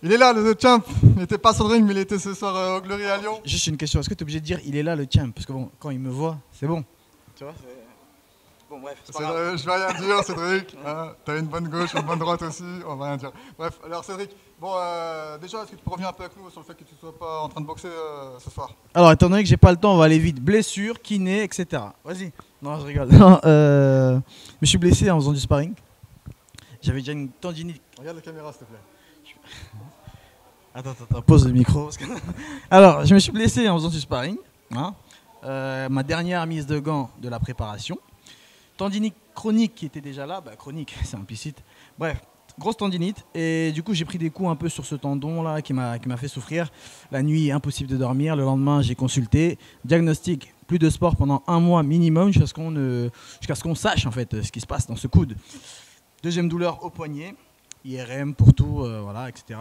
Il est là, le champ. Il n'était pas sur le ring, mais il était ce soir au Glory à Lyon. Juste une question, est-ce que tu es obligé de dire il est là le champ? Parce que bon, quand il me voit, c'est bon. Tu vois, bon, bref, c'est pas grave. Je vais rien dire, Cédric. Hein, t'as une bonne gauche, une bonne droite aussi. On va rien dire. Bref, alors Cédric, bon, déjà, est-ce que tu peux revenir un peu avec nous sur le fait que tu ne sois pas en train de boxer ce soir? Alors, étant donné que j'ai pas le temps, on va aller vite. Blessure, kiné, etc. Vas-y. Non, je rigole. Non, je me suis blessé en faisant du sparring. J'avais déjà une tendinite. Regarde la caméra, s'il te plaît. Attends, pose le micro. Alors, je me suis blessé en faisant du sparring. Hein. Ma dernière mise de gants de la préparation. Tendinite chronique qui était déjà là. Bah, chronique, c'est implicite. Bref, grosse tendinite. Et du coup, j'ai pris des coups un peu sur ce tendon-là qui m'a fait souffrir. La nuit, impossible de dormir. Le lendemain, j'ai consulté. Diagnostic, plus de sport pendant 1 mois minimum jusqu'à ce qu'on sache en fait ce qui se passe dans ce coude. Deuxième douleur au poignet. IRM pour tout, voilà, etc.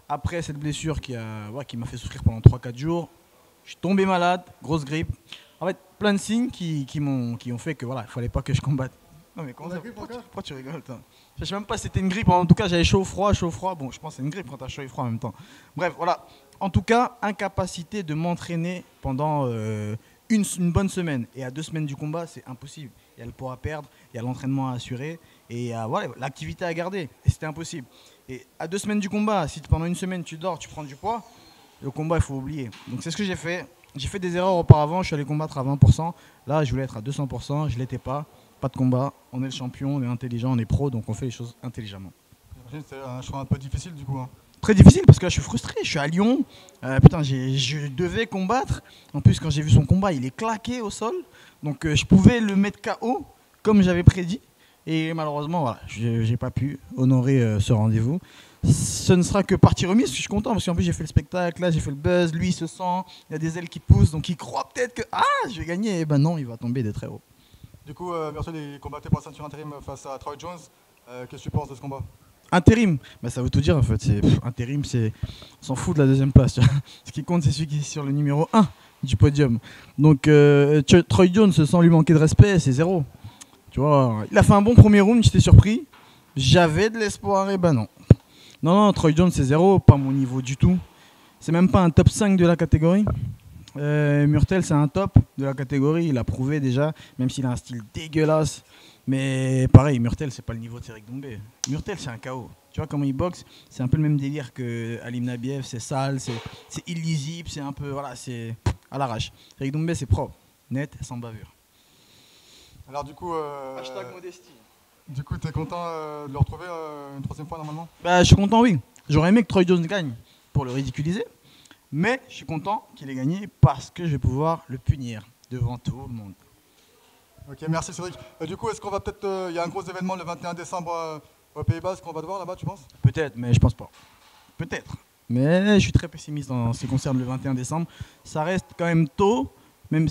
Après cette blessure qui m'a fait souffrir pendant 3-4 jours, je suis tombé malade, grosse grippe. En fait, plein de signes qui ont fait que voilà, il fallait pas que je combatte. Non mais pourquoi tu rigoles toi? Je sais même pas si c'était une grippe, en tout cas j'avais chaud, froid. Bon, je pense que c'est une grippe quand tu as chaud et froid en même temps. Bref, voilà. En tout cas, incapacité de m'entraîner pendant une bonne semaine. Et à 2 semaines du combat, c'est impossible. Il y a le poids à perdre, il y a l'entraînement à assurer et voilà, l'activité à garder. Et c'était impossible. Et à 2 semaines du combat, si pendant une semaine tu dors, tu prends du poids, le combat il faut oublier. Donc c'est ce que j'ai fait. J'ai fait des erreurs auparavant, je suis allé combattre à 20%. Là, je voulais être à 200%, je ne l'étais pas. Pas de combat, on est le champion, on est intelligent, on est pro, donc on fait les choses intelligemment. J'imagine que c'est un choix un peu difficile du coup. Hein. Très difficile parce que là je suis frustré, je suis à Lyon, putain je devais combattre, en plus quand j'ai vu son combat il est claqué au sol, donc je pouvais le mettre KO comme j'avais prédit et malheureusement voilà, j'ai pas pu honorer ce rendez-vous. Ce ne sera que partie remise, je suis content parce qu'en plus j'ai fait le spectacle, là j'ai fait le buzz, lui il se sent, il y a des ailes qui poussent donc il croit peut-être que je vais gagner, et ben non il va tomber de très haut. Du coup, Mercedes est combattu pour la ceinture intérim face à Troy Jones, qu'est-ce que tu penses de ce combat? Intérim, bah ça veut tout dire en fait. Intérim, on s'en fout de la deuxième place. Tu vois. Ce qui compte, c'est celui qui est sur le numéro 1 du podium. Donc Troy Jones, sans lui manquer de respect, c'est 0. Tu vois, il a fait un bon premier round, j'étais surpris. J'avais de l'espoir, et ben non. Non, Troy Jones, c'est 0, pas mon niveau du tout. C'est même pas un top 5 de la catégorie. Murtel, c'est un top de la catégorie, il a prouvé déjà, même s'il a un style dégueulasse. Mais pareil, Murtel, c'est pas le niveau de Cédric Doumbé. Murtel, c'est un KO. Tu vois comment il boxe? C'est un peu le même délire que Alim Nabiev, c'est sale, c'est illisible, c'est un peu, voilà, c'est à l'arrache. Cédric Doumbé, c'est propre, net, sans bavure. Alors du coup... Hashtag modestie. Du coup, t'es content de le retrouver une 3e fois normalement? Bah, je suis content, oui. J'aurais aimé que Troy Jones gagne pour le ridiculiser. Mais je suis content qu'il ait gagné parce que je vais pouvoir le punir devant tout le monde. Ok, merci Cédric. Du coup, est-ce qu'on va peut-être... Il y a un gros événement le 21 décembre au Pays-Bas, est-ce qu'on va te voir là-bas, tu penses? Peut-être, mais je pense pas. Peut-être. Mais je suis très pessimiste en ce qui concerne le 21 décembre. Ça reste quand même tôt, même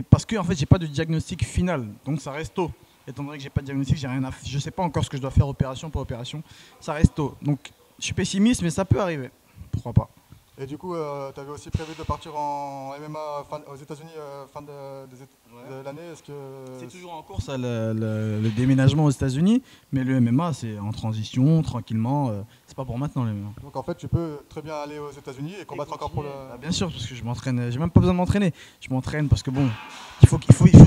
parce que en fait, j'ai pas de diagnostic final. Donc ça reste tôt. Étant donné que j'ai pas de diagnostic, je sais pas encore ce que je dois faire opération pour opération. Ça reste tôt. Donc je suis pessimiste, mais ça peut arriver. Pourquoi pas? Et du coup, tu avais aussi prévu de partir en MMA aux États-Unis fin de l'année. Est-ce que c'est toujours en cours, ça, le déménagement aux États-Unis, mais le MMA, c'est en transition, tranquillement. C'est pas pour maintenant le MMA. Donc en fait, tu peux très bien aller aux États-Unis et combattre encore pour le. Ah, bien sûr, parce que je m'entraîne. J'ai même pas besoin de m'entraîner. Je m'entraîne parce que bon, il faut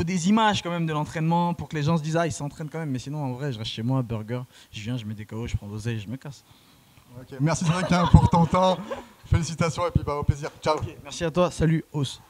des images quand même de l'entraînement pour que les gens se disent il s'entraîne quand même. Mais sinon, en vrai, je reste chez moi, burger, je viens, je mets des KO, je prends l'oseille, je me casse. Ok, merci Cédric pour ton temps. Félicitations et puis au plaisir. Ciao. Okay, merci à toi. Salut, Os.